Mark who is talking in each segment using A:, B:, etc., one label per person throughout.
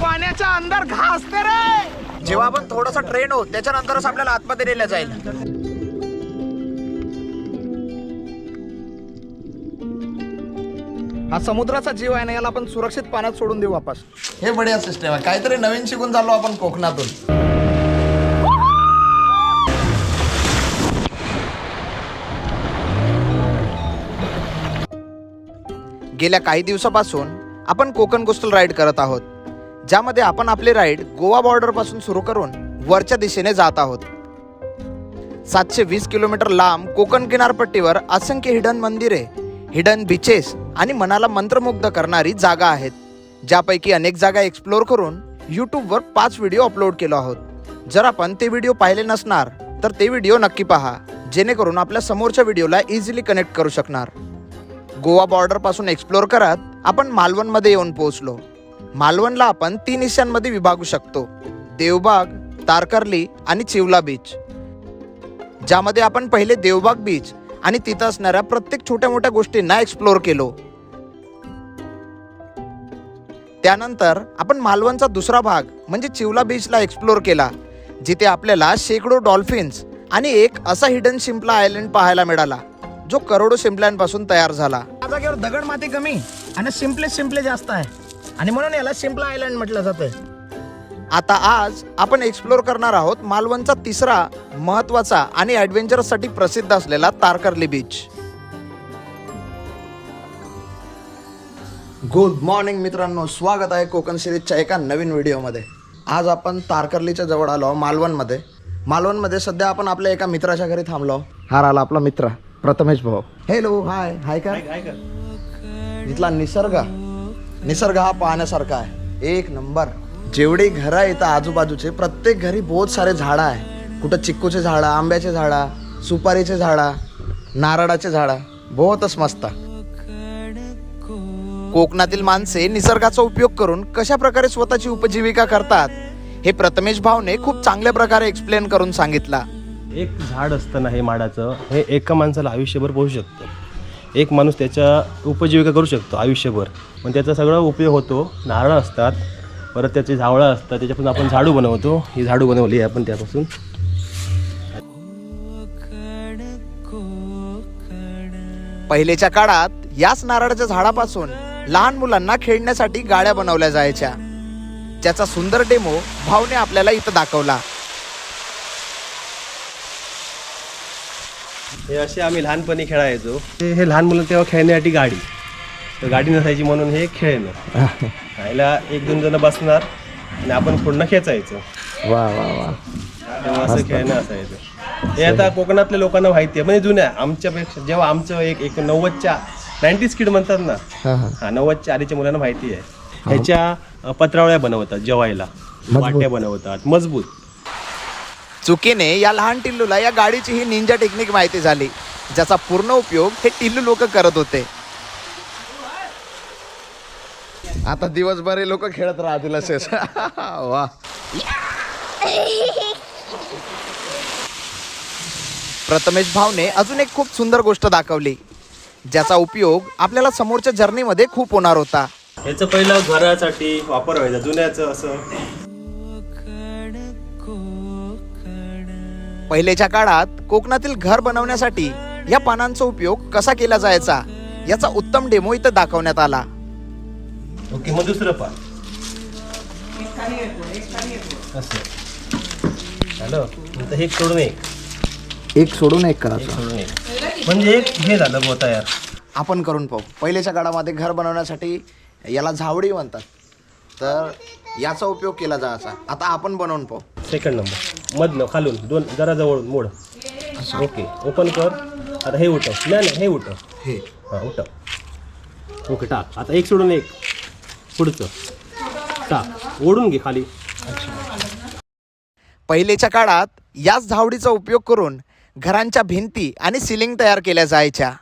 A: पाण्याच्या अंदर घासते रे. जेव्हा आपण थोडासा ट्रेन होत त्याच्यानंतरच आपल्याला आतमध्ये नेलं जाईल. हा समुद्राचा जीव आहे ना, याला आपण सुरक्षित पाण्यात सोडून देऊ वापस. हे बढिया सिस्टम आहे. काहीतरी नवीन शिकून चाललो आपण कोकणातून. गेल्या काही दिवसापासून आपण कोकण कोस्टल राईड करत आहोत, ज्यामध्ये आपण आपले राईड गोवा बॉर्डर पासून सुरू करून वरच्या दिशेने जात आहोत. 720 किलोमीटर लांब कोकण किनारपट्टीवर असंख्य हिडन मंदिरे, हिडन बीचेस आणि मनाला मंत्रमुग्ध करणारी जागा आहेत, ज्यापैकी अनेक जागा एक्सप्लोर करून यूट्यूबवर 5 व्हिडिओ अपलोड केलो आहोत. जर आपण ते व्हिडिओ पाहिले नसणार तर ते व्हिडिओ नक्की पहा, जेणेकरून आपल्या समोरच्या व्हिडिओला इझिली कनेक्ट करू शकणार. गोवा बॉर्डर पासून एक्सप्लोर करत आपण मालवणमध्ये येऊन पोहोचलो. मालवणला आपण 3 हिस्स्यांमध्ये विभागू शकतो: देवबाग, तारकर्ली आणि चिवला बीच. ज्यामध्ये आपण पहिले देवबाग बीच आणि तिथं असणाऱ्या प्रत्येक छोट्या मोठ्या गोष्टींना एक्सप्लोर केलो. त्यानंतर आपण मालवणचा दुसरा भाग म्हणजे चिवला बीचला एक्सप्लोर केला, जिथे आपल्याला शेकडो डॉल्फिन्स आणि एक असा हिडन शिंपला आयलंड पाहायला मिळाला, जो करोडो शिंपल्यांपासून तयार झाला. या जागेवर दगड माती कमी आणि शिंपले जास्त आहे, आणि म्हणून याला शिंपला आयलंड म्हटलं जातं. आता आज आपण एक्सप्लोर करणार आहोत मालवणचा तिसरा महत्वाचा आणि ॲडव्हेंचरसाठी प्रसिद्ध असलेला तारकर्ली बीच. गुड मॉर्निंग मित्रांनो, स्वागत आहे कोकण सिरीजच्या एका नवीन व्हिडिओमध्ये. आज आपण तारकर्लीच्या जवळ आलो मालवणमध्ये. मालवणमध्ये सध्या आपण आपल्या एका मित्राच्या घरी थांबलो. हा राहिला आपला मित्र प्रथमेश भाऊ. हॅलो, हाय हाय का. इथला निसर्ग हा पाहण्यासारखा आहे, एक नंबर. जेवढी घरं आहेत आजूबाजूचे, प्रत्येक घरी बहुत सारे झाडं आहे. कुठं चिक्कूचे झाडं, आंब्याचे झाडं, सुपारीचे झाडं, नारळाचे झाडं, बहुतच मस्त. कोकणातील माणसे निसर्गाचा उपयोग करून कशा प्रकारे स्वतःची उपजीविका करतात हे प्रथमेश भाऊने खूप चांगल्या प्रकारे एक्सप्लेन करून सांगितला.
B: एक झाड असतं ना, हे माडाचं, हे एका माणसाला आयुष्यभर पोषू शकतं. एक माणूस त्याच्या उपजीविका करू शकतो आयुष्यभर. पण त्याचा सगळा उपयोग होतो. नारळ असतात, परत त्याचे झावळं असतात, त्याच्यापासून आपण झाडू बनवतो. ही झाडू बनवली आहे आपण त्यापासून.
A: पहिलेच्या काळात याच नारळाच्या झाडापासून लहान मुलांना खेळण्यासाठी गाड्या बनवल्या जायच्या, ज्याचा सुंदर डेमो भाऊने आपल्याला इथं दाखवला.
B: हे असे आम्ही लहानपणी खेळायचो. हे लहान मुलं तेव्हा खेळण्यासाठी गाडी, तर गाडी नसायची म्हणून हे खेळणं. खायला 1-2 जण बसणार आणि आपण पूर्ण खेचायचं.
A: वा वा वा.
B: तेव्हा असं खेळणं असायचं. हे आता कोकणातल्या लोकांना माहिती आहे, म्हणजे जुन्या आमच्यापेक्षा. जेव्हा आमचं एक 90च्या 90s किड म्हणतात ना, हा 90च्या आधीच्या मुलांना माहिती आहे. ह्याच्या पत्रावळ्या बनवतात, जेवायला वाट्या बनवतात, मजबूत.
A: चुकीने या लहान टिल्लूला या गाडीची ही निंजा टेक्निक माहिती झाली, ज्याचा पूर्ण उपयोग हे टिल्लू लोक करत होते. आता दिवसभर हे लोक खेळत राहतील असेच. वा. प्रथमेश भाऊने अजून एक खूप सुंदर गोष्ट दाखवली, ज्याचा उपयोग आपल्याला समोरच्या जर्नीमध्ये खूप होणार होता.
B: ह्याचं पहिलं घरासाठी वापर व्हायचा, जुन्याचं असं.
A: पहिलेच्या काळात कोकणातील घर बनवण्यासाठी या पानांचा उपयोग कसा केला जायचा याचा उत्तम डेमो इथं दाखवण्यात आला.
B: ओके, मग दुसरं पान असं. हॅलो, नंतर एक सोडून एक
A: सोडून एक करा,
B: म्हणजे एक हे झालं बुवा तयार.
A: आपण करून पाहू. पहिलेच्या काळामध्ये घर बनवण्यासाठी याला झावडी म्हणतात, तर याचा उपयोग केला जायचा. आता आपण बनवून पाहू.
B: सेकंड नंबर मधनं खालून 2 जरा जवळ मोड. ओके, ओपन कर. आता हे उठव. नाही हे उठव.
A: हे
B: हां उठव. ओके, टाक. आता एक सोडून एक पुढचं टाक, ओढून घे खाली.
A: पहिलेच्या काळात याच झावडीचा उपयोग करून घरांच्या भिंती आणि सिलिंग तयार केल्या जायच्या.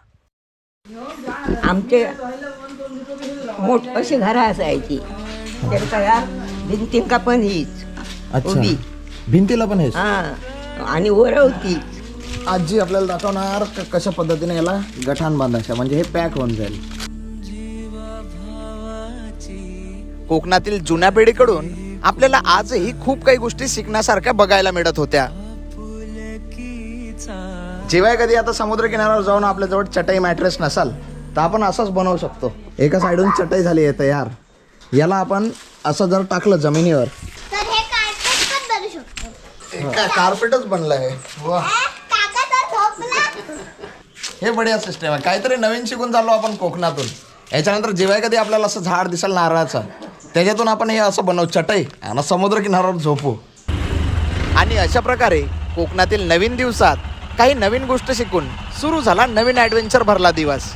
C: आमचे मोठ अशी घरं असायची, तर तयार भिंतींका पण हीच उभी.
A: भिंतीला पण हे.
C: हा, आणि वर होती.
A: आजी आपल्याला दाखवणार कशा पद्धतीने याला गठाण बांधायचं, म्हणजे हे पॅक होऊन जाईल. कोकणातील जुन्या पिढीकडून आपल्याला आजही खूप काही गोष्टी शिकण्यासारख्या बघायला मिळत होत्या. जेव्हा कधी आता समुद्र किनाऱ्यावर जाऊन आपल्या जवळ चटई मॅट्रेस नसाल तर आपण असंच बनवू शकतो. एका साईडून चटई झाली आहे तयार. याला आपण असं जर टाकलं जमिनीवर
D: तर हे कार्पेट पण बनू शकतो.
A: कार्पेटच बनलं आहे. वा,
D: काका तर झोपला.
A: हे बढिया सिस्टम आहे. काहीतरी नवीन शिकून चाललो आपण कोकणातून. याच्यानंतर जेव्हा कधी आपल्याला असं झाड दिसेल नारळाचं त्याच्यातून आपण हे असं बनवू चटई आणि समुद्र किनाऱ्यावर झोपू. आणि अशा प्रकारे कोकणातील नवीन दिवसात काही नवीन गोष्ट शिकून सुरू झाला नवीन ॲडव्हेंचर भरला दिवस.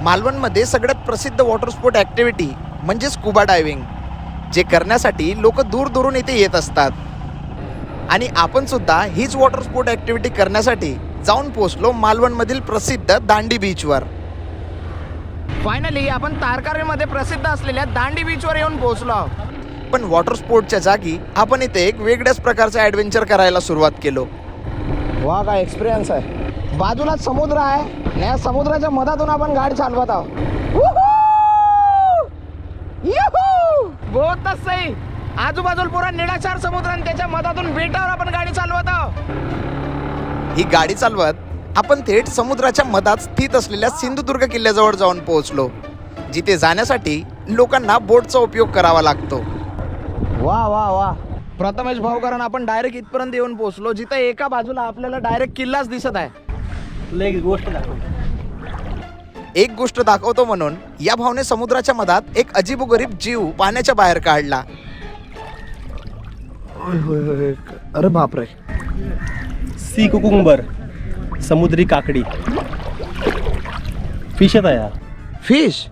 A: मालवणमध्ये सगळ्यात प्रसिद्ध वॉटर स्पोर्ट ॲक्टिव्हिटी म्हणजे स्कुबा डायव्हिंग, जे करण्यासाठी लोक दूर दूरून इथे येत असतात. आणि आपण सुद्धा हीच वॉटर स्पोर्ट ॲक्टिव्हिटी करण्यासाठी जाऊन पोहोचलो मालवणमधील प्रसिद्ध दांडी बीचवर. फायनली आपण तारकर्लीमध्ये प्रसिद्ध असलेल्या दांडी बीचवर येऊन पोहोचलो आहोत. पण वॉटर स्पोर्टच्या जागी आपण इथे एक वेगळ्याच प्रकारचं ॲडव्हेंचर करायला सुरुवात केलो. वा, काय एक्सपिरियन्स आहे. बाजूलाच समुद्र आहे आणि या समुद्राच्या मधातून आपण गाडी चालवत आहोत. बहुतच सही. आजूबाजूला पुरा निळाशार समुद्र आणि त्याच्या मधातून बेटावर आपण गाडी चालवत आहोत. ही गाडी चालवत आपण थेट समुद्राच्या मधात स्थित असलेल्या सिंधुदुर्ग किल्ल्याजवळ जाऊन पोहोचलो, जिथे जाण्यासाठी लोकांना बोटचा उपयोग करावा लागतो. वा वा वा, प्रथमेश भाऊकरण आपण डायरेक्ट इथपर्यंत येऊन पोहोचलो, जिथे एका बाजूला आपल्याला डायरेक्ट किल्लाच दिसत आहे. एक गोष्ट दाखवतो म्हणून या भावने समुद्राच्या मधात एक अजीबोगरीब जीव पाण्याच्या बाहेर काढला. अरे बापरे.
B: सी कुकुंबर, समुद्री काकडी, फिश येत आहे.
A: फिश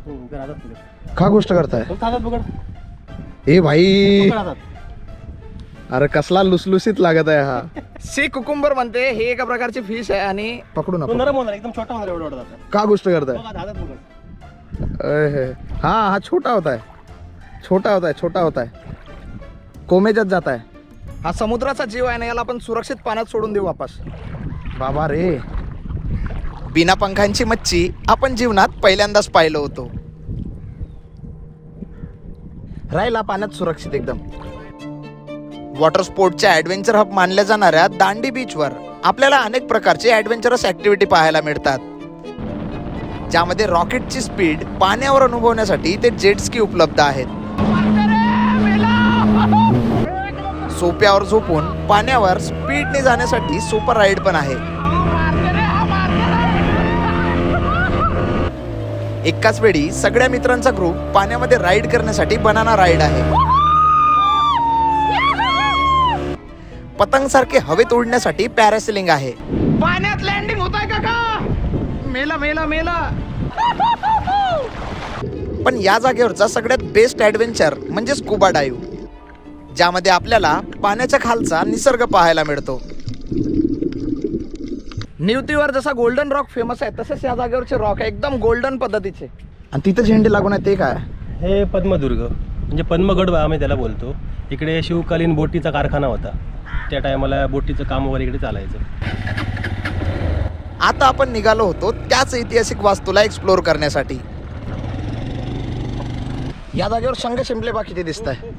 A: का गोष्ट करताय? ए भाई, अरे कसला लुसलुसीत लागत आहे हा. सी कुकुंबर म्हणते. हे एका प्रकारची फिश आहे आणि पकडू नका.
B: नरम होणार, एकदम छोटा होणार, एवढा
A: का गोष्ट करताय? हा हा छोटा होता है, छोटा होता है, छोटा होता है, कोमेजत जाता है. हा समुद्राचा जीव आहे ना, याला आपण सुरक्षित पाण्यात सोडून देऊ वापस. बाबा रे, बिना पंखांची मच्छी आपण जीवनात पहिल्यांदाच पाहिलं होतो. राहिला पाण्यात सुरक्षित एकदम. वॉटर स्पोर्टच्या ॲडव्हेंचर हब मानल्या जाणाऱ्या दांडी बीचवर आपल्याला अनेक प्रकारचे ॲडव्हेंचरस ॲक्टिव्हिटी पाहायला मिळतात, ज्यामध्ये रॉकेटची स्पीड पाण्यावर अनुभवण्यासाठी इथे जेट स्की उपलब्ध आहेत. सोप्यावर झोपून पाण्यावर स्पीडने जाण्यासाठी सुपर राईड पण आहे. एकाच वेळी सगळ्या मित्रांचा ग्रुप पाण्यामध्ये राईड करण्यासाठी बनाना राईड आहे. पतंग सारखे हवेत उडण्यासाठी पॅरासेलिंग आहे. पाण्यात लँडिंग होत आहे का? मेला मेला मेला. पण या जागेवरचा सगळ्यात बेस्ट ॲडव्हेंचर म्हणजे स्कुबा डाईव्ह, ज्यामध्ये आपल्याला पाण्याच्या खालचा निसर्ग पाहायला मिळतो. निवतीवर जसा गोल्डन रॉक फेमस आहे तसेच या जागेवरचे रॉक आहे एकदम गोल्डन पद्धतीचे. आणि तिथं झेंडे लागून आहे ते काय? हे
B: पद्मदुर्ग म्हणजे पद्मगड आम्ही त्याला बोलतो. इकडे शिवकालीन बोटीचा कारखाना होता. त्या टायमाला बोटीचं काम वगैरे इकडे चालायचं.
A: आता आपण निघालो होतो त्याच ऐतिहासिक वास्तूला एक्सप्लोर करण्यासाठी. या जागेवर शंख शिंपले किती दिसत आहे.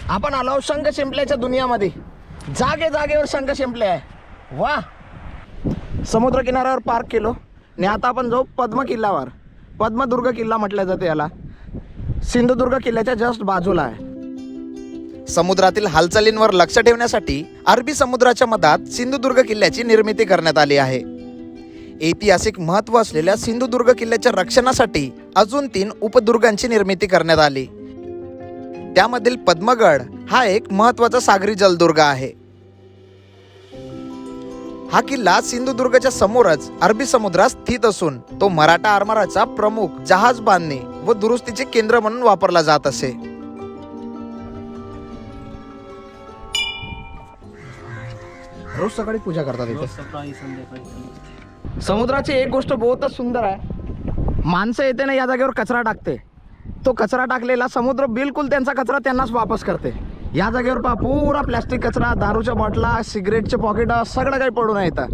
A: आपण आलो शंख शिंपल्याच्या दुनियामध्ये. जागे जागेवर शंख शिंपले आहे. वा. समुद्र किनाऱ्यावर पार्क केलो आणि आता आपण जाऊ पद्म किल्ल्यावर. पद्मदुर्ग किल्ला म्हटलं जाते याला. सिंधुदुर्ग किल्ल्याच्या जस्ट बाजूला आहे. समुद्रातील हालचालींवर लक्ष ठेवण्यासाठी अरबी समुद्राच्या मधात सिंधुदुर्ग किल्ल्याची निर्मिती करण्यात आली आहे. ऐतिहासिक महत्त्व असलेल्या सिंधुदुर्ग किल्ल्याच्या रक्षणासाठी अजून 3 उपदुर्गांची निर्मिती करण्यात आली. त्यामधील पद्मगड हा एक महत्त्वाचा सागरी जलदुर्ग आहे. हा किल्ला सिंधुदुर्गच्या समोरच अरबी समुद्रात स्थित असून तो मराठा आरमाराचा प्रमुख जहाज बांधणी व दुरुस्तीचे केंद्र म्हणून वापरला जात असे. रोज सकाळी पूजा करतात इथे. समुद्राची एक गोष्ट बहुतच सुंदर आहे. माणसं येते ना या जागेवर कचरा टाकते. तो कचरा टाकलेला समुद्र बिलकुल त्यांचा कचरा त्यांनाच वापस करते. या जागेवर पुरा प्लॅस्टिक कचरा, दारूच्या बॉटला, सिगरेटचे पॉकेट सगळं काही पडून येतं.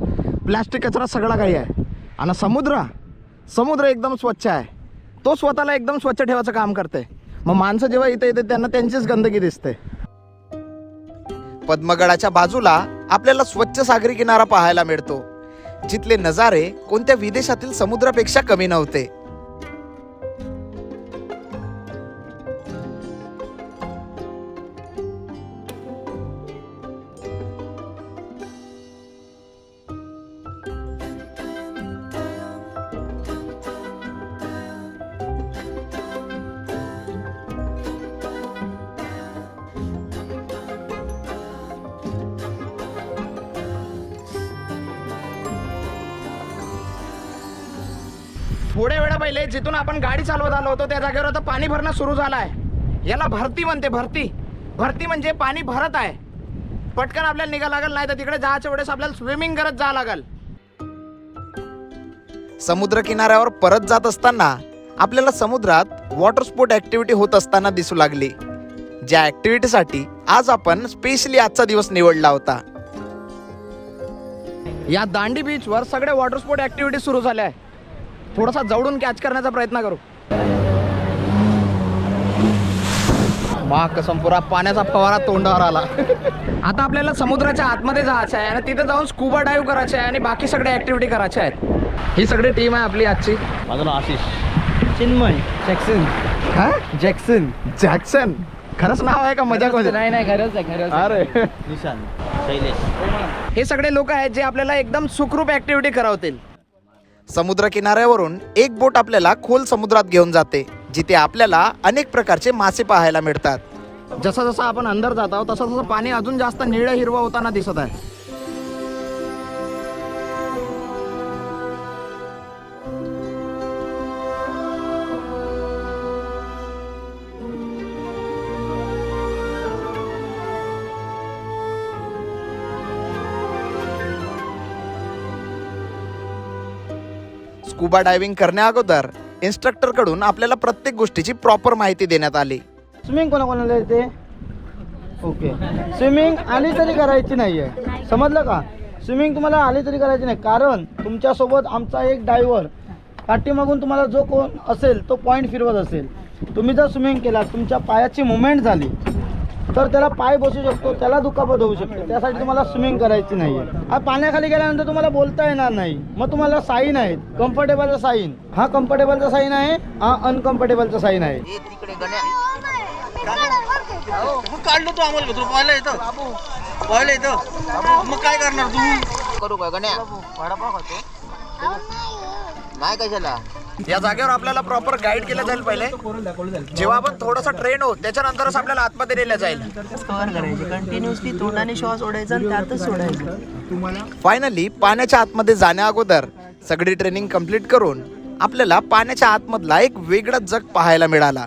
A: प्लॅस्टिक कचरा सगळा काही आहे. आणि समुद्र एकदम स्वच्छ आहे. तो स्वतःला एकदम स्वच्छ ठेवायचं काम करते. मग माणसं जेव्हा इथे येते त्यांना त्यांचीच गंदगी दिसते. पद्मगडाच्या बाजूला आपल्याला स्वच्छ सागरी किनारा पाहायला मिळतो, जिथले नजारे कोणत्या विदेशातील समुद्रापेक्षा कमी नव्हते. थोड्या वेळा पहिले जिथून आपण गाडी चालवत आलो होतो त्या जागेवर आता पाणी भरणं सुरू झालं आहे. याला भरती म्हणते. भरती म्हणजे पाणी भरत आहे. पटकन आपल्याला निघा लागल, नाही तर तिकडे जायच्या वेळेस आपल्याला स्विमिंग करत जा लागल. समुद्र किनाऱ्यावर परत जात असताना आपल्याला समुद्रात वॉटर स्पोर्ट ऍक्टिव्हिटी होत असताना दिसू लागली, ज्या ऍक्टिव्हिटीसाठी आज आपण स्पेशली आजचा दिवस निवडला होता. या दांडी बीचवर सगळे वॉटर स्पोर्ट ऍक्टिव्हिटी सुरू झाल्या आहे. थोडासा जवळून कॅच करण्याचा प्रयत्न करू. मा कसम पुरा पाण्याचा फवारा तोंडावर आला. आता आपल्याला समुद्राच्या आतमध्ये जायचं आहे आणि तिथे जाऊन स्कुबा डाईव्ह करायचे आहे आणि बाकी सगळे ऍक्टिव्हिटी करायचे आहेत. ही सगळी टीम आहे आपली आजची.
E: माझं नाव आशिष, चिन्मय,
A: जॅक्सन खरंच नाव आहे का मजाक मध्ये?
E: नाही खरंच आहे.
A: अरे
E: निशान, शैलेश.
A: हे सगळे लोक आहेत जे आपल्याला एकदम सुखरूप ऍक्टिव्हिटी करवतील. समुद्र किनाऱ्यावरून एक बोट आपल्याला खोल समुद्रात घेऊन जाते, जिथे आपल्याला अनेक प्रकारचे मासे पाहायला मिळतात. जसं जसं आपण अंदर जात आहोत तसं तसं पाणी अजून जास्त निळं हिरवं होताना दिसत आहे. स्कुबा डायव्हिंग करण्या अगोदर इन्स्ट्रक्टर कडून आपल्याला प्रत्येक गोष्टीची प्रॉपर माहिती देण्यात आली.
F: स्विमिंग कोणाकोणाला येते? ओके, स्विमिंग आली तरी करायची नाही आहे, समजलं का? स्विमिंग तुम्हाला आली तरी करायची नाही, कारण तुमच्यासोबत आमचा एक डायव्हर पाठीमागून तुम्हाला जो कोण असेल तो पॉईंट फिरवत असेल. तुम्ही जर स्विमिंग केला, तुमच्या पायाची मुवमेंट झाली तर त्याला पाय बसू शकतो, त्याला दुखापत होऊ शकते. त्यासाठी तुम्हाला स्विमिंग करायची नाही आहे. पाण्याखाली गेल्यानंतर तुम्हाला बोलता येणार नाही. मग तुम्हाला साईन आहेत, कम्फर्टेबलचा साईन, हा कम्फर्टेबलचा साईन आहे, हा अनकम्फर्टेबलचा साईन आहे.
E: काढलो तू आम्हाला तू पाहिलं येतं मग काय करणार तू? करू काय गण्या? वडापाव खातो नाही कशाला?
A: या जागेवर आपल्याला प्रॉपर गाईड केलं जाईल. पहिले जेव्हा आपण थोडासा ट्रेन होत त्याच्यानंतरच आपल्याला आतमध्ये नेलं जाईल.
G: कव्हर करायचे कंटिन्युअसली, तोंडाने श्वास ओढायचा आणि त्यातच सोडायचं.
A: फायनली पाण्याच्या आतमध्ये जाण्या अगोदर सगळी ट्रेनिंग कंप्लीट करून आपल्याला पाण्याच्या आतमधला एक वेगळा जग पाहायला मिळाला.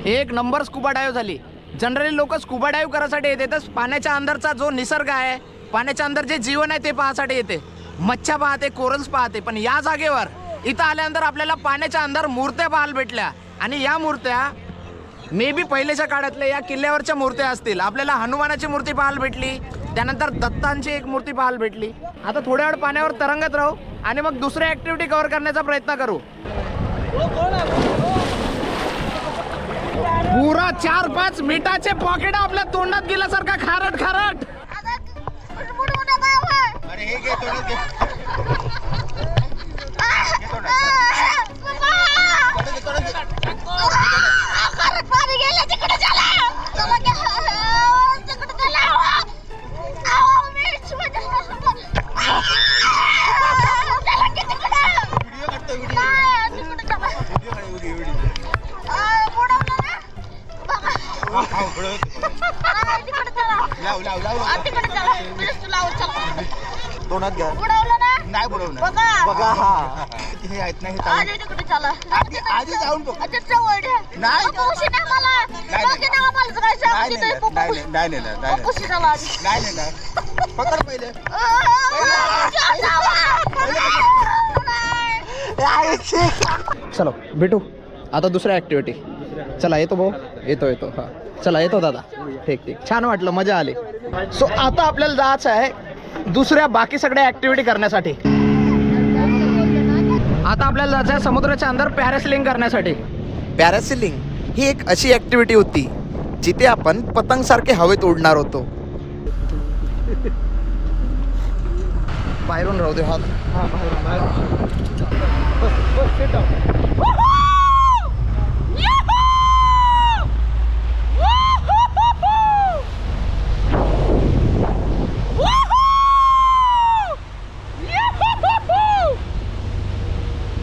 A: एक नंबर स्कुबा डाईव्ह झाली. जनरली लोक स्कुबा डाईव्ह करायसाठी येते, तर पाण्याच्या अंदरचा जो निसर्ग आहे, पाण्याच्या अंदर जे जीवन आहे ते पाहण्यासाठी येते. मच्छ्या पाहते, कोरल्स पाहते. पण या जागेवर इथं आल्यानंतर आपल्याला पाण्याच्या अंदर मूर्त्या पाहायला भेटल्या. आणि या मूर्त्या मे बी पहिल्याच्या काळातल्या या किल्ल्यावरच्या मूर्त्या असतील. आपल्याला हनुमानाची मूर्ती पाहायला भेटली, त्यानंतर दत्तांची एक मूर्ती पाहायला भेटली. आता थोड्या वेळ पाण्यावर तरंगत राहू आणि मग दुसऱ्या ऍक्टिव्हिटी कव्हर करण्याचा प्रयत्न करू. पुरा 4-5 मिठाचे पॉकेट आपल्या तोंडात गेल्यासारखा खारट खारट.
D: तिकडे चला चला की तिकडे चला आहो मी चला की तिकडे व्हिडिओ काढतो व्हिडिओ तिकडे चला व्हिडिओ बुडवलं ना बघा तिकडे चला लाव तिकडे चला प्लीज तू लाव चला
E: तोंडात घ्या
D: बुडवलं ना
E: नाही बुडवणार
D: बघा
E: बघा हा हे आहेत नाही
D: आधी तिकडे चला
E: आधी जाऊन बघ
D: अच्छा चवड
E: नाही.
D: पप्पूशी ना मला बाकी ना मला काय सांगते ते पप्पूशी पप्पूशी चला आधी
E: नाही पकड पहिले
A: चलो भेटू आता दुसऱ्या ॲक्टिव्हिटी. चला येतो भाऊ, येतो हां चला येतो दादा. ठीक छान वाटलं, मजा आली. सो आता आपल्याला जायचं आहे दुसऱ्या बाकी सगळ्या ॲक्टिव्हिटी करण्यासाठी. आता आपल्याला जायचं आहे समुद्राच्या अंदर पॅरासेलिंग करण्यासाठी. पॅरासेलिंग ही एक अशी ॲक्टिव्हिटी होती जिथे आपण पतंगसारखे हवेत उडणार होतो. बाहेरून राहू दे हात. हां बाहेरून बस sit down.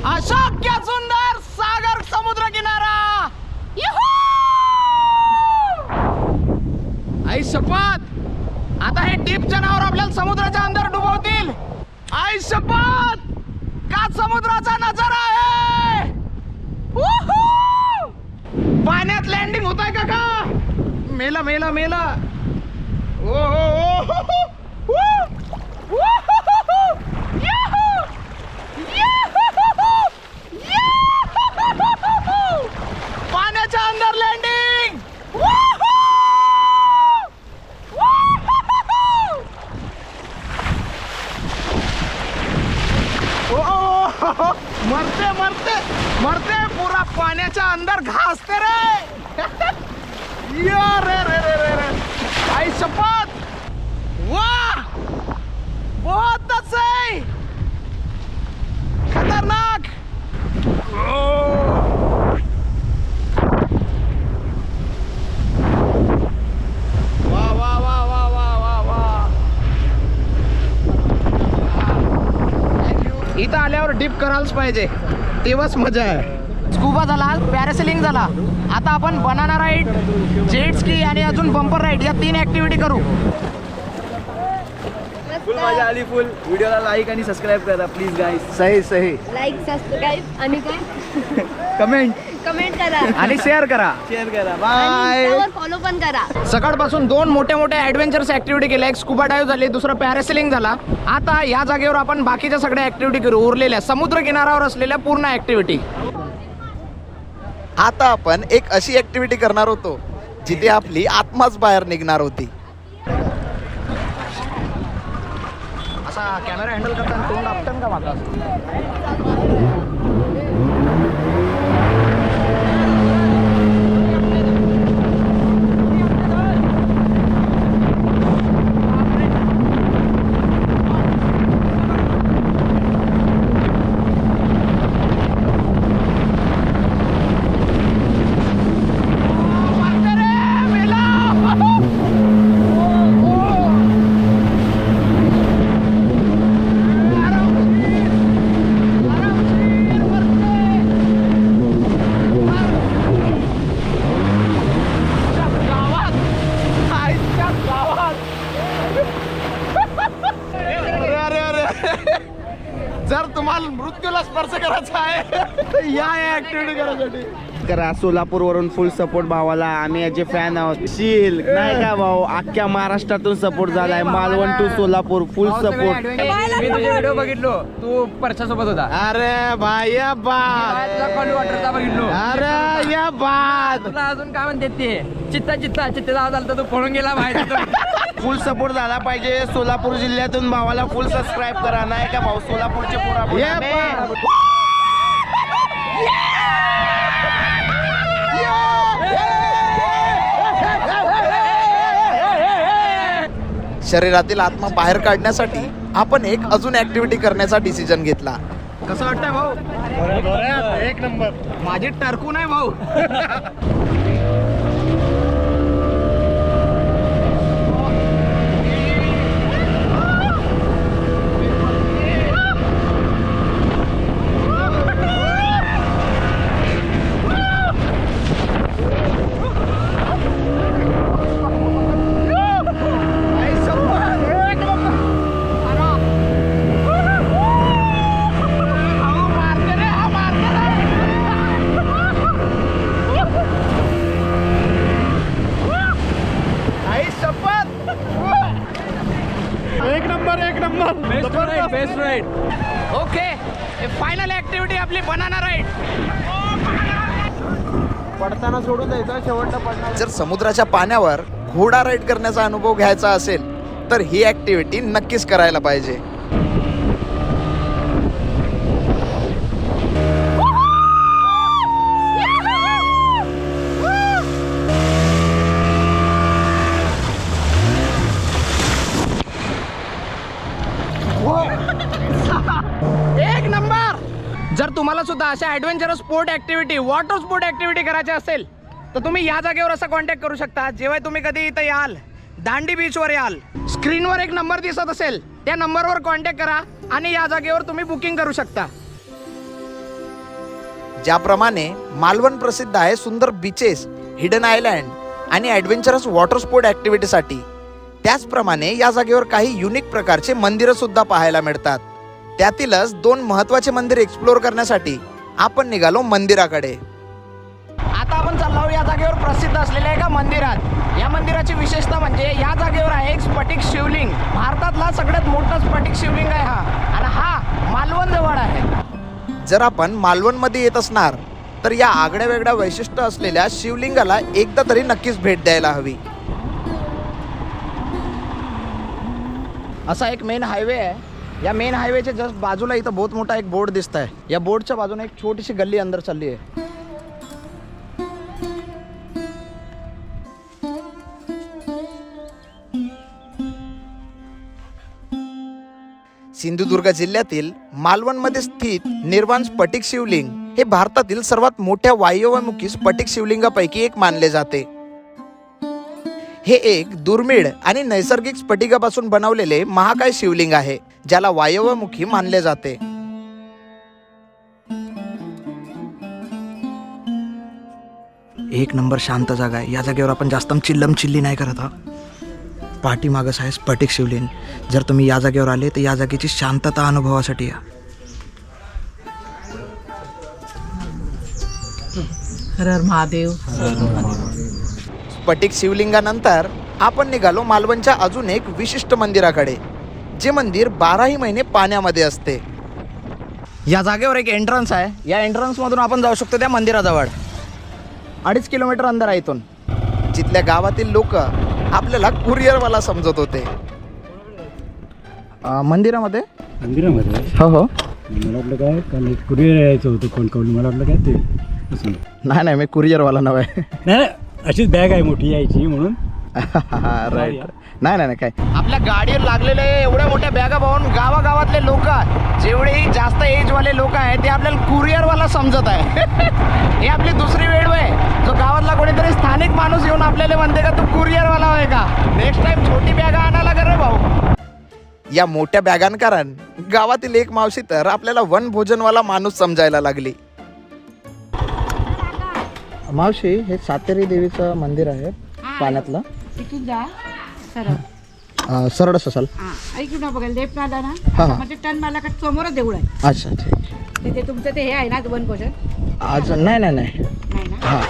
A: अशक्य सुंदर सागर समुद्र किनारा. आई शपथ, आता हे डीप जनावर आपल्याला समुद्राच्या अंदर डुबवतील. आई शपथ, का समुद्राचा नजारा आहे. पाण्यात लँडिंग होत आहे का मेला मेला मेला. ओ पाण्याच्या अंदर लँडिंग. मरते मरते मरते पूरा पाण्याच्या अंदर घासते रे. या रे रे रे रे रे आई शपथ. वाह बहुत सही खतरनाक. वाह वाह वाह वाह वाह वाह वाह. इथं आल्यावर डिप करायलाच पाहिजे, तेव्हाच मजा आहे. स्कूबा झाला, पॅरासेलिंग झाला, आता आपण बनाना राईड, जेट स्की आणि अजून बंपर राईड या 3 ॲक्टिव्हिटी करू.
G: फुल मजा आली फुल. व्हिडिओला लाईक आणि सबस्क्राईब करा प्लीज गाईज.
A: सही
H: लाईक सबस्क्राईब आणि काय
A: कमेंट
H: कमेंट करा
A: आणि शेअर करा.
H: आणि त्यावर फॉलो पण करा.
A: सकाळपासून 2 मोठ्या ॲडव्हेंचर्स ॲक्टिव्हिटी केल्या. एक स्कुबा डायव्ह झाली, दुसरं पॅरासेलिंग झाला. आता या जागेवर आपण बाकीच्या सगळ्या ॲक्टिव्हिटी करू, उरलेल्या समुद्र किनाऱ्यावर असलेल्या पूर्ण ॲक्टिव्हिटी. आता आपण एक अशी ॲक्टिव्हिटी करणार होतो जिथे आपली आत्माच बाहेर निघणार होती. असा कॅमेरा हँडल करताना तोंड आपटन का माझा. जर तुम्हाला मृत्यूला स्पर्श करायचा आहे तर या ऍक्टिव्हिटी करायसाठी
F: करा. सोलापूरवरून फुल सपोर्ट भावाला, आम्ही याचे फॅन आहोत. शील नाही का भाऊ, अख्ख्या महाराष्ट्रातून सपोर्ट झालाय. Malvan to Solapur full support.
G: मी तुझे व्हिडिओ बघितलो, तू परच्या सोबत होता.
F: अरे भाई या बात,
G: वॉटरचा बघितलो.
F: अरे या बात.
G: तुला अजून काय म्हणते ते चित्ता जाव झालं तर तू पळून गेला बाहेर.
F: फुल सपोर्ट झाला पाहिजे. सोलापूर जिल्ह्यातून भावाला फुल सबस्क्राईब करा. नाही का भाऊ, सोलापूरचे पोरा. शरीरातील आत्मा बाहेर काढण्यासाठी आपण एक अजून ऍक्टिव्हिटी करण्याचा डिसिजन घेतला. कसं वाटतंय भाऊ? एक नंबर. माझी टरकू नाही भाऊ.
I: Best ride. Okay, final activity आपली बनाना राईड.
F: पडताना सोडून द्यायचं, शेवटला पडणार.
A: जर समुद्राच्या पाण्यावर घोडा राईड करण्याचा अनुभव घ्यायचा असेल तर ही ऍक्टिव्हिटी नक्कीच करायला पाहिजे.
I: एक नंबर. जर तुम्हाला सुद्धा अशा adventurous sport activity, water sport activity करायची असेल तर तुम्ही या जागेवर असा कॉन्टॅक्ट करू शकता. जेव्हा तुम्ही कधी इथं याल, दांडी बीचवर याल, स्क्रीनवर एक नंबर दिसत असेल, त्या नंबरवर कॉन्टॅक्ट करा आणि या जागेवर तुम्ही बुकिंग करू शकता.
A: ज्याप्रमाणे मालवण प्रसिद्ध आहे सुंदर बीचेस, हिडन आयलँड आणि ॲडव्हेंचरस वॉटर स्पोर्ट ॲक्टिव्हिटीसाठी, त्याचप्रमाणे या जागेवर काही युनिक प्रकारचे मंदिरं सुद्धा पाहायला मिळतात. त्यातीलच 2 महत्त्वाचे मंदिर एक्सप्लोर करण्यासाठी आपण निघालो मंदिराकडे.
I: आता आपण चाललो या जागेवर प्रसिद्ध असलेल्या एका मंदिरात. या मंदिराची विशेषता म्हणजे या जागेवर आहे एक स्फटिक शिवलिंग. भारतातला सगळ्यात मोठा स्फटिक शिवलिंग आहे हा, आणि हा मालवण जवळ आहे.
A: जर आपण मालवणमध्ये येत असणार तर या आगळ्या वेगळ्या वैशिष्ट्य असलेल्या शिवलिंगाला एकदा तरी नक्कीच भेट द्यायला हवी.
I: असा एक मेन हायवे आहे. या मेन हायवेच्या जस्ट बाजूला इथं बहुत मोठा एक बोर्ड दिसत आहे. या बोर्डच्या बाजूने एक छोटीशी गल्ली अंदर चालली आहे.
A: सिंधुदुर्ग जिल्ह्यातील मालवणमध्ये स्थित निर्वाण स्फटिक शिवलिंग हे भारतातील सर्वात मोठ्या वायव्यमुखी स्फटिक शिवलिंगापैकी एक मानले जाते. हे एक दुर्मिळ आणि नैसर्गिक स्फटिकापासून बनवलेले महाकाय शिवलिंग आहे, ज्याला वायव्यमुखी मानले जाते.
I: एक नंबर शांत जागा आहे. या जागेवर आपण जास्त चिल्लम चिल्ली नाही करत हा. पाठीमागच आहे स्फटिक शिवलिंग. जर तुम्ही या जागेवर आले तर या जागेची शांतता अनुभवासाठी या.
G: हर हर महादेव.
A: स्फटिक शिवलिंगानंतर आपण निघालो मालवणच्या अजून एक विशिष्ट मंदिराकडे, जे मंदिर 12ही महिने पाण्यामध्ये असते.
I: या जागेवर एक एंट्रन्स आहे. या एंट्रन्स मधून आपण जाऊ शकतो त्या मंदिराजवळ. 2.5 किलोमीटर अंदर आहे इथून.
A: जिथल्या गावातील लोक आपल्याला कुरिअरवाला समजत होते.
I: मंदिरामध्ये
J: हो हो मला वाटलं काय काल कुरिअर यायचं होतं कोण मला वाटलं काय ते असं.
I: नाही मी कुरिअरवाला नव्हे.
J: नाही अशीच बॅग आहे मोठी यायची म्हणून.
I: राईट. नाही काय आपल्या गाडीवर लागलेले एवढ्या मोठ्या बॅगा पाहून गावागावातले लोक, जेवढेही जास्त एजवाले लोक आहेत ते आपल्याला कुरिअरवाला समजत आहे. ही आपली दुसरी वेळ आहे. जो गावातला कोणीतरी स्थानिक माणूस येऊन आपल्याला म्हणते का तू कुरिअरवाला आहे का, नेक्स्ट टाइम छोटी बॅगा आणायला कर रे भाऊ.
A: या मोठ्या बॅगांकारण गावातील एक मावशी तर आपल्याला वनभोजनवाला माणूस समजायला लागली.
I: मावशी, हे सातेरी देवीचं मंदिर आहे पाण्यातलं.
K: इथून जा सरळ
I: सरळच असाल.
K: ऐकून बघा लेफ्ट आला ना
I: हां.
K: म्हणजे टर्न मारला का समोरच देऊळ आहे.
I: अच्छा ठीक.
K: तिथे तुमचं ते हे आहे ना वनभोजन.
I: आज नाही
K: नाही ना.
I: हां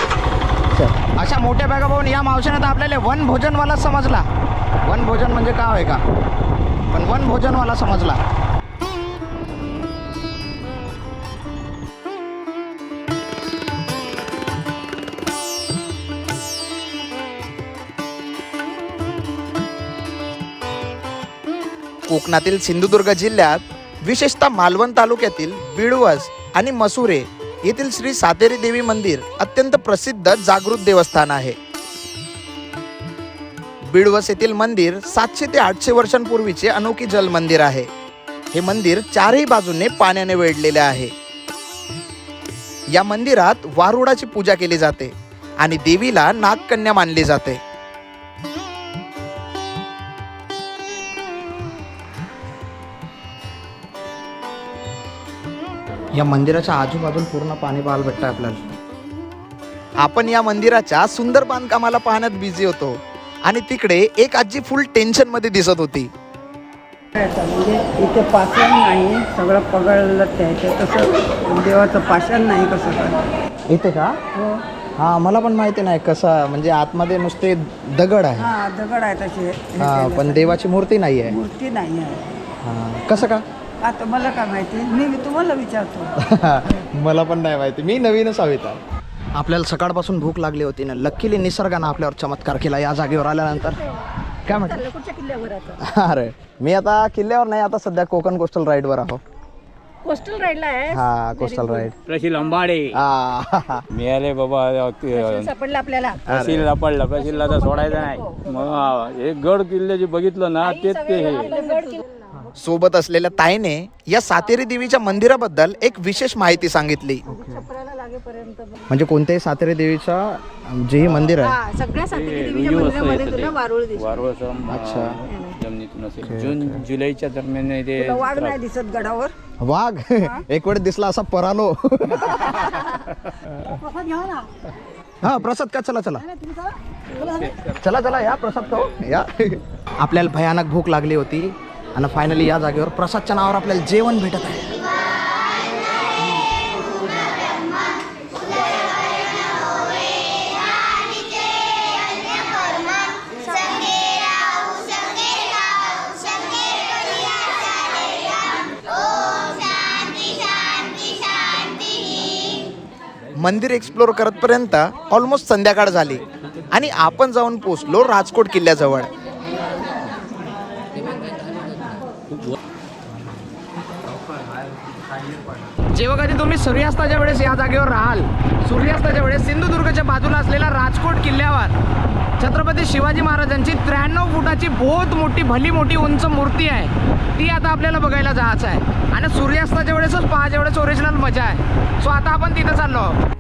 I: चल. अशा मोठ्या बॅगा पाहून या मावशीनं तर आपल्याला वनभोजनवाला समजला. वनभोजन म्हणजे काय आहे का, पण वनभोजनवाला समजला.
A: कोकणातील सिंधुदुर्ग जिल्ह्यात विशेषतः मालवण तालुक्यातील बिळवस आणि मसुरे येथील श्री सातेरी देवी मंदिर अत्यंत प्रसिद्ध जागृत देवस्थान आहे. बिळवस येथील मंदिर 700 ते 800 वर्षांपूर्वीचे अनोखी जल मंदिर आहे. हे मंदिर 4ही बाजूने पाण्याने वेढलेले आहे. या मंदिरात वारुळाची पूजा केली जाते आणि देवीला नागकन्या मानली जाते.
I: या मंदिराच्या आजूबाजूला पूर्ण पाणी पाहायला भेटतं आपल्याला.
A: आपण या मंदिराच्या सुंदर बांधकामाला पाहण्यात बिझी होतो आणि तिकडे एक आजी फुल टेन्शन मध्ये दिसत होती.
C: म्हणजे इथे पाषाण नाही, सगळं पगळलं त्याचं. तसं देवाचं पाषाण नाही कसं काय
I: इथे का?
C: हो.
I: हा मला पण माहिती नाही कसं, म्हणजे आतमध्ये नुसते दगड आहे.
C: हां दगड आहे तसे.
I: हा पण देवाची मूर्ती नाही आहे.
C: मूर्ती नाही आहे.
I: हा कसं का?
C: आता मला काय माहिती, मी तुम्हाला विचारतो.
I: मला पण नाही माहिती, मी नवीनच हवेत आहे. आपल्याला सकाळपासून भूक लागली होती ना, लकीली निसर्गानं आपल्यावर चमत्कार केला या जागेवर आल्यानंतर. काय म्हटलं?
K: कुठच्या किल्ल्यावर आता?
I: अरे मी आता किल्ल्यावर नाही, आता सध्या कोकण कोस्टल राईडवर आहो.
K: कोस्टल राईडला आहे.
I: हा कोस्टल राईड.
J: प्रशील अंबाडे मिळाले बाबा,
K: सापडला आपल्याला.
J: प्रशील सापडला. प्रशीलला तर सोडायचं नाही. मग हे गड किल्ले जे बघितलं ना तेच ते हे.
A: सोबत असलेल्या ताईने या सातेरी देवीच्या मंदिराबद्दल एक विशेष माहिती सांगितली.
I: म्हणजे कोणत्याही सातेरी देवीचं जे मंदिर आहे
K: हा, सगळ्या सातेरी देवीच्या मंदिरामध्ये तुला वारुळ दिसते.
J: वारुळ
I: अच्छा.
J: जमिनीतून असेल. जून जुलैच्या दरम्यान ते
C: तुला वाघ नाही दिसत गडावर?
I: वाघ एक वेळ दिसला असा परालो. हा प्रसाद का, चला चला चला चला या प्रसाद खाऊ या. आपल्याला भयानक भूक लागली होती आणि फायनली या जागेवर प्रसादच्या नावावर आपल्याला जेवण भेटत आहे.
A: मंदिर एक्सप्लोर करतपर्यंत ऑलमोस्ट संध्याकाळ झाली आणि आपण जाऊन पोचलो राजकोट किल्ल्याजवळ.
I: जेव्हा कधी तुम्ही सूर्यास्ताच्या वेळेस या जागेवर राहाल, सूर्यास्ताच्या वेळेस सिंधुदुर्गच्या बाजूला असलेल्या राजकोट किल्ल्यावर छत्रपती शिवाजी महाराजांची 93 फुटाची बहुत मोठी भली मोठी उंच मूर्ती आहे. ती आता आपल्याला बघायला जायचं आहे आणि सूर्यास्ताच्या वेळेसच पहाच्या वेळेस ओरिजिनल मजा आहे. सो आता आपण तिथे चाललो.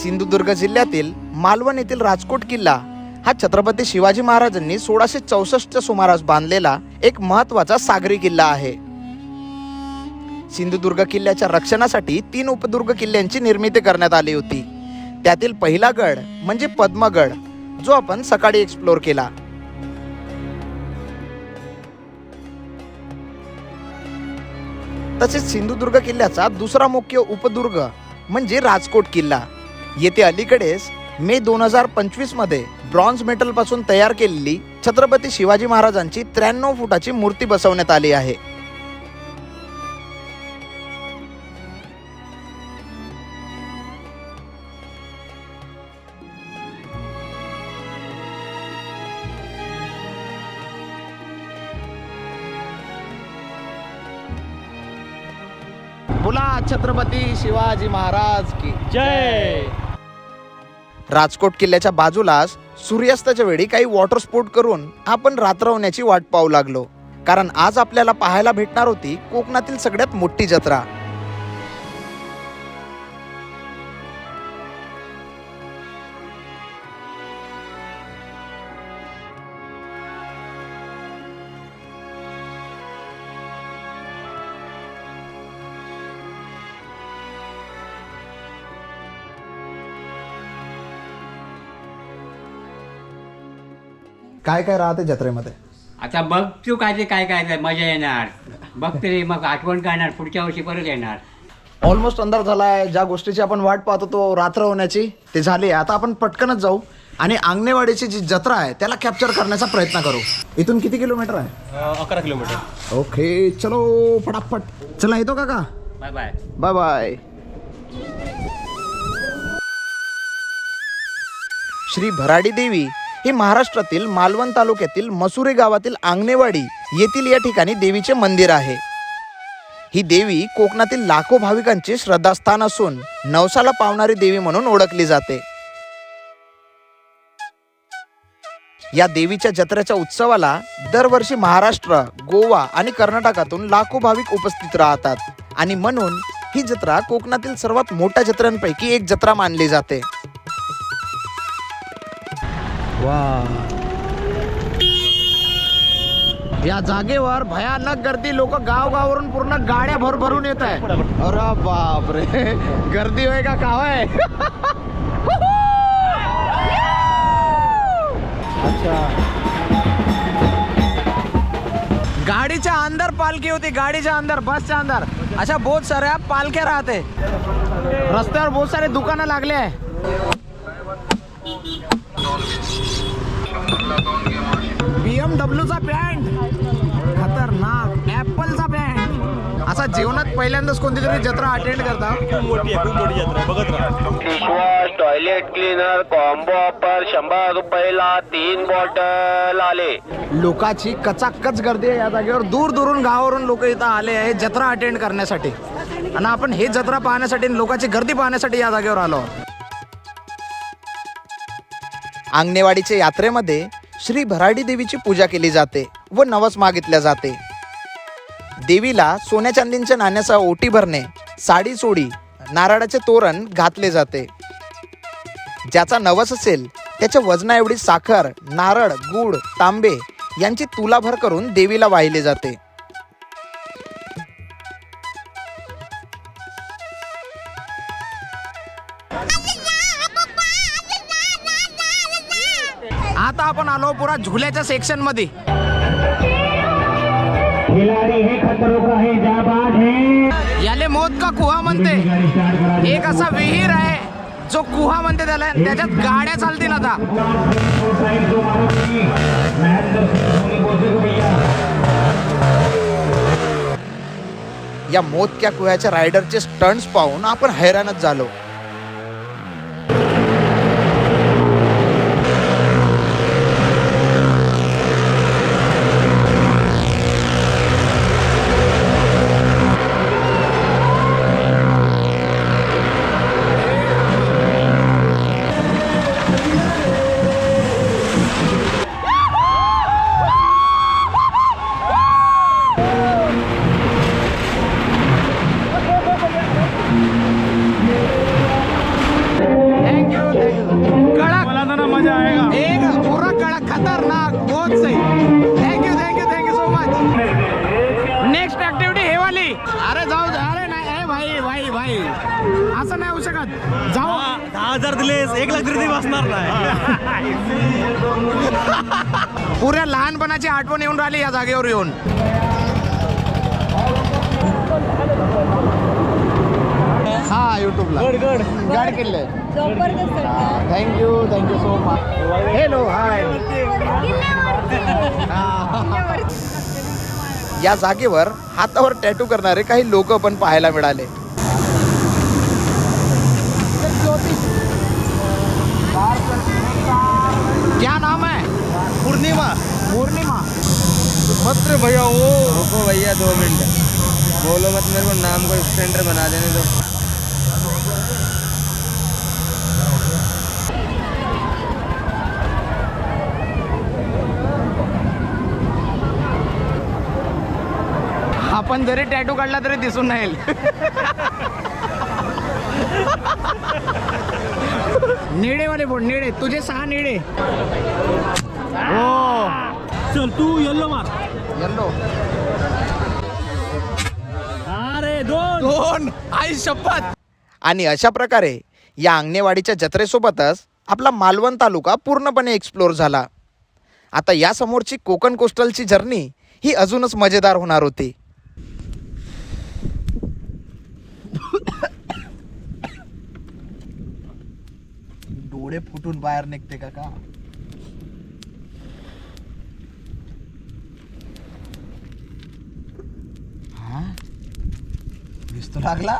A: सिंधुदुर्ग जिल्ह्यातील मालवण येथील राजकोट किल्ला हा छत्रपती शिवाजी महाराजांनी 1664च्या सुमारास बांधलेला एक महत्वाचा सागरी किल्ला आहे. सिंधुदुर्ग किल्ल्याच्या रक्षणासाठी 3 उपदुर्ग किल्ल्यांची निर्मिती करण्यात आली होती. त्यातील पहिला गड म्हणजे पद्मगड, जो आपण सकाळी एक्सप्लोर केला. तसेच सिंधुदुर्ग किल्ल्याचा दुसरा मुख्य उपदुर्ग म्हणजे राजकोट किल्ला. येथे अलीकडेच मे 2025 मध्ये ब्रॉन्झ मेटल पासून तयार केलेली छत्रपती शिवाजी महाराजांची 93 फुटाची मूर्ती बसवण्यात आली आहे.
I: बोला छत्रपती शिवाजी महाराज की
J: जय.
A: राजकोट किल्ल्याच्या बाजूलाच सूर्यास्ताच्या वेळी काही वॉटर स्पोर्ट करून आपण रात्रवण्याची वाट पाहू लागलो, कारण आज आपल्याला पाहायला भेटणार होती कोकणातील सगळ्यात मोठी जत्रा.
I: काय काय राहते जत्रेमध्ये?
L: आता बघ तू काय काय मजा येणार. बघ तरी मग आठवण काढणार, पुढच्या वर्षी परत येणार.
I: ऑलमोस्ट अंधार झालाय. ज्या गोष्टीची आपण वाट पाहतो तो रात्र होण्याची, ते झाली. आता आपण पटकनच जाऊ आणि आंगणेवाडीची जी जत्रा आहे त्याला कॅप्चर करण्याचा प्रयत्न करू. इथून किती किलोमीटर आहे?
B: 11 किलोमीटर.
I: ओके चलो फटाफट. चला येतो काका.
L: Bye bye.
I: Bye bye.
A: Shri Bharadi Devi ही महाराष्ट्रातील मालवण तालुक्यातील मसुरे गावातील आंगणेवाडी येथील या ठिकाणी देवीचे मंदिर आहे. ही देवी कोकणातील लाखो भाविकांचे श्रद्धास्थान असून नवसाला पावणारी देवी म्हणून ओळखली जाते. या देवीच्या जत्रेच्या उत्सवाला दरवर्षी महाराष्ट्र, गोवा आणि कर्नाटकातून लाखो भाविक उपस्थित राहतात आणि म्हणून ही जत्रा कोकणातील सर्वात मोठ्या जत्रांपैकी एक जत्रा मानली जाते.
I: या जागेवर भयानक गर्दी. लोक गावगावरून पूर्ण गाड्या भरून येत आहे. अरे बापरे, गर्दी होय का काय आहे? अच्छा, गाडीच्या अंदर पालखी होती. गाडीच्या अंदर, बसच्या अंदर अशा बहुत साऱ्या पालख्या राहते. रस्त्यावर बहुत सारे दुकानं लागले आहे. BMW चा पॅन्ट पहिल्यांदाच कोणती तरी जत्रा अटेंड करता.
B: खूप मोठी जत्रा बघत राहा.
E: Dishwash toilet cleaner combo offer 100 रुपयाला 3 बॉटल आले.
I: लोकांची कचाकच गर्दी आहे या जागेवर. दूर दूरून गावावरून लोक इथं आले आहे जत्रा अटेंड करण्यासाठी. आणि आपण हे जत्रा पाहण्यासाठी लोकांची गर्दी पाहण्यासाठी या जागेवर आलो.
A: आंगणेवाडीच्या यात्रेमध्ये श्री भराडी देवीची पूजा केली जाते व नवस मागितल्या जाते. देवीला सोन्या चांदीच्या नाण्यासह ओटी भरणे, साडी चोडी, नारळाचे तोरण घातले जाते. ज्याचा नवस असेल त्याच्या वजना एवढी साखर, नारळ, गूळ, तांबे यांची तुलाभर करून देवीला वाहिले जाते.
I: आता आपण आलो पुरा झुल्याच्या सेक्शन मध्ये. याले मौत का कुहा म्हणते. एक असा विहीर आहे जो कुहा म्हणते त्याला. त्याच्यात गाड्या चालतील आता.
A: या मोदक्या कुह्याच्या रायडरचे स्टंट्स पाहून आपण हैराणच झालो.
I: एक पूरा कडक खतरनाक बहुत सही. Thank you so much. Next activity हे वाली. अरे जाऊ दे. अरे नाही भाई असं नाही होऊ शकत. जाऊ.
B: 10,000 दिलेस 1 लाख तरी बसणार नाही.
I: पुऱ्या लहानपणाची आठवण येऊन राहिली या जागेवर येऊन. हा युट्यूबला गाड केले. Thank you so much. Hello hi.
A: या जागेवर हातावर टॅटू करणारे काही लोक पण पाहायला मिळाले.
I: क्या नाम है.
B: पूर्णिमा.
E: मत रे भैया वो रुको भैया 2 मिनट बोलो मत. मेरे को नाम को स्टैंडर्ड बना देने दो.
I: आपण जरी टॅटू काढला तरी दिसून नाही येईल. निळेवाले बोल. निळे तुझे 6 निळे. हो
B: चल तू येल्लो मार.
I: येल्लो.
B: अरे 2
I: आई शपथ.
A: आणि अशा प्रकारे या आंगणेवाडीच्या जत्रेसोबतच आपला मालवण तालुका पूर्णपणे एक्सप्लोर झाला. आता या समोरची कोकण कोस्टलची जर्नी ही अजूनच मजेदार होणार होती. डोळे फुटून बाहेर निघते का. हा दिसतो लागला.